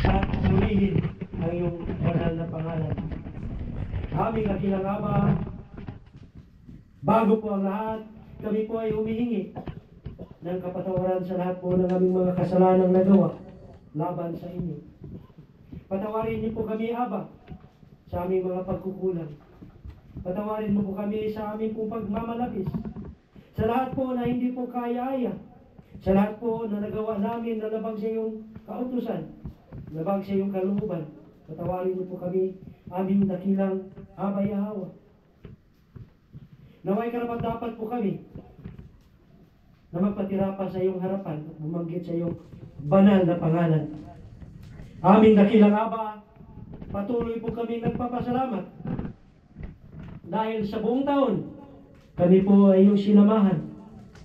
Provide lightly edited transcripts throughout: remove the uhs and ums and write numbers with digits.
at purihin ang iyong banal na pangalan. Aming dakilang Ama, bago po ang lahat, kami po ay humihingi ng kapatawaran sa lahat po ng aming mga kasalanang nagawa laban sa inyo. Patawarin niyo po kami, Aba, sa aming mga pagkukulang. Patawarin mo po kami sa aming pong pagmamalabis. Sa lahat po na hindi po kaya-aya. Sa lahat po na nagawa namin na labag sa iyong kautusan, labag sa iyong kalooban. Patawarin niyo po kami, aming dakilang Aba Yahawa. Naway karapat-dapat po kami na magpatira pa sa iyong harapan at bumanggit sa iyong banal na pangalan. Aming dakilang Aba, patuloy po kami nagpapasalamat dahil sa buong taon, kami po ay iyong sinamahan,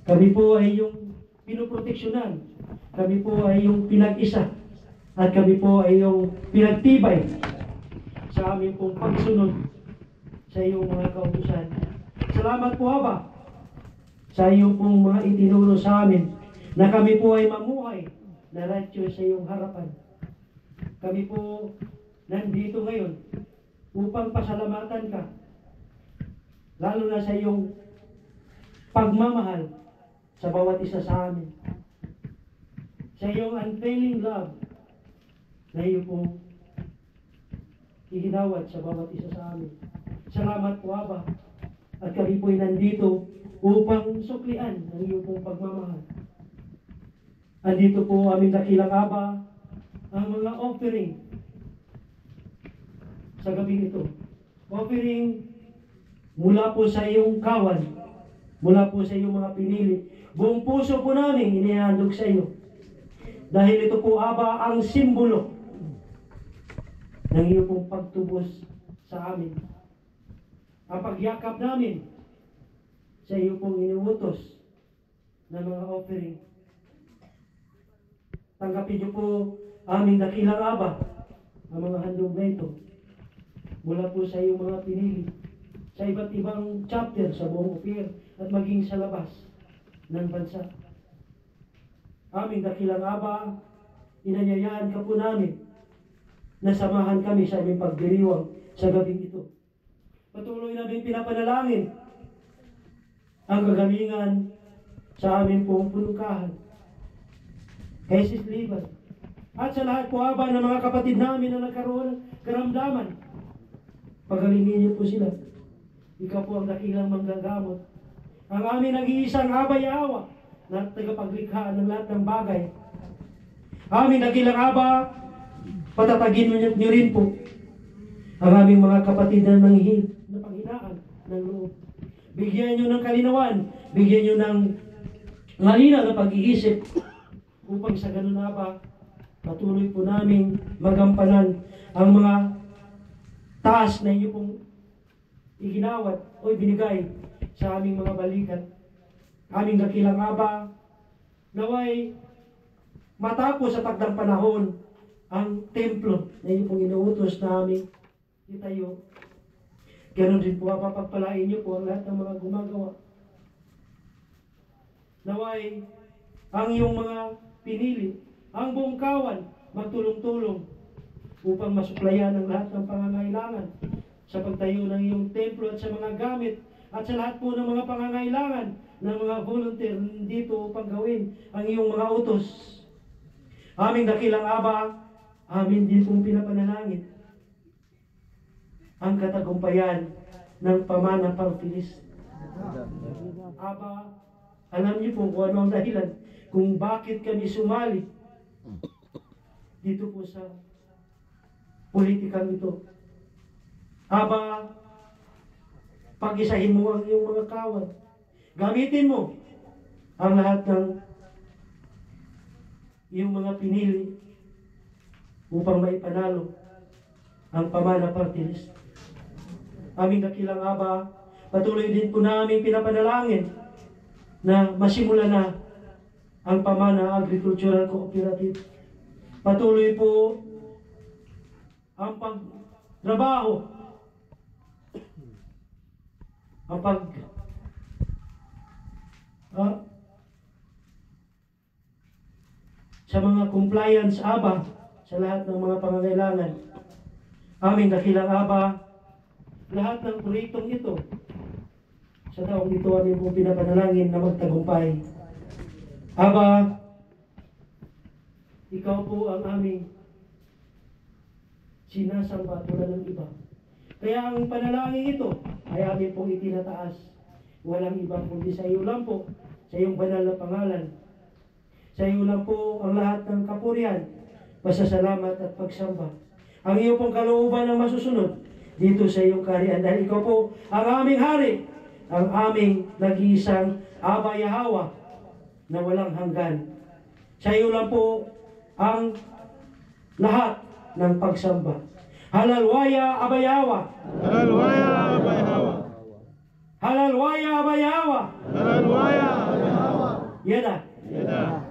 kami po ay iyong pinoproteksyonan, kami po ay iyong pinag-isa, at kami po ay iyong pinagtibay sa aming pong pagsunod sa iyong mga kautusan. Salamat po, Aba, sa iyong pong mga itinuro sa amin na kami po ay mamuhay na ratyo sa iyong harapan. Kami po nandito ngayon upang pasalamatan ka, lalo na sa iyong pagmamahal sa bawat isa sa amin, sa iyong unfailing love na iyo pong ihinawad sa bawat isa sa amin. Salamat po, Aba, at kami po'y nandito upang suklian ang iyo pong pagmamahal. Andito po aming dakilang Aba ang mga offering sa gabi ito. Offering mula po sa iyong kawan, mula po sa iyong mga pinili. Buong puso po namin inihandog sa iyo. Dahil ito po, Aba, ang simbolo ng iyo pong pagtubos sa amin. Ang pagyakap namin sa iyo pong inuutos na mga offering. Tanggapin niyo po aming dakilang Aba ang mga handog na ito mula po sa iyong mga pinili sa iba't ibang chapter sa buong Ophir at maging sa labas ng bansa. Aming dakilang Aba, inanyayahan ka po namin na samahan kami sa aming pagdiriwang sa gabing ito. Patuloy namin pinapanalangin ang kagalingan sa aming pong punukahan kay Sis Liban at sa lahat po, Aba, ng mga kapatid namin na nagkaroon ng karamdaman. Pagalingin niyo po sila. Ikaw po ang dakilang manggagamot, ang aming nag-iisang Aba Yahawa na tagapaglikha ng lahat ng bagay. Aming dakilang Aba, patatagin niyo rin po ang aming mga kapatid na panghinaan ng loob. Bigyan niyo ng kalinawan, bigyan niyo ng malinaw na pag-iisip upang sa ganun, Aba, patuloy po namin magampanan ang mga taas na inyo pong iginawat o binigay sa aming mga balikat. Aming dakilang Aba, naway matapos sa takdang panahon ang templo na inyo pong inuutos na aming itayo. Ganon din po, Aba, pagpalain niyo po ang lahat ng mga gumagawa. Naway ang iyong mga pinili, ang buong kawan, magtulong-tulong upang masuklayan ang lahat ng pangangailangan sa pagtayo ng iyong templo at sa mga gamit at sa lahat po ng mga pangangailangan ng mga volunteer dito upang gawin ang iyong mga utos. Aming dakilang Aba, amin din pong pinapanalangin ang katagumpayan ng pamana partilis. Aba, alam niyo po kung ano ang dahilan kung bakit kami sumali dito po sa politikang ito. Aba, pag-isahin mo ang iyong mga kawan. Gamitin mo ang lahat ng iyong mga pinili upang maipanalo ang pamana partilis. Aming dakilang Aba, patuloy din po namin pinapanalangin na masimula na ang pamana agricultural cooperative. Patuloy po ang pagtrabaho, ang sa mga compliance, Aba, sa lahat ng mga pangangailangan. Aming dakilang Aba, lahat ng proyektong ito, sa taong ito amin pong pinapanalangin na magtagumpay. Aba, ikaw po ang aming sinasamba tulad ng iba. Kaya ang panalangin ito ay amin pong itinataas. Walang iba kundi sa iyo lang po, sa iyong banal na pangalan. Sa iyo lang po ang lahat ng kapurihan, pasasalamat at pagsamba. Ang iyo pong kalooban ang masusunod dito sa iyong kaharian. Dahil ikaw po ang aming hari, ang aming nag-iisang Aba Yahawa na walang hanggan. Sa iyo lang po ang lahat ng pagsamba. Halalwaya Abayawa. Halalwaya Abayawa. Halalwaya Abayawa. Halalwaya Abayawa. Yada. Yada.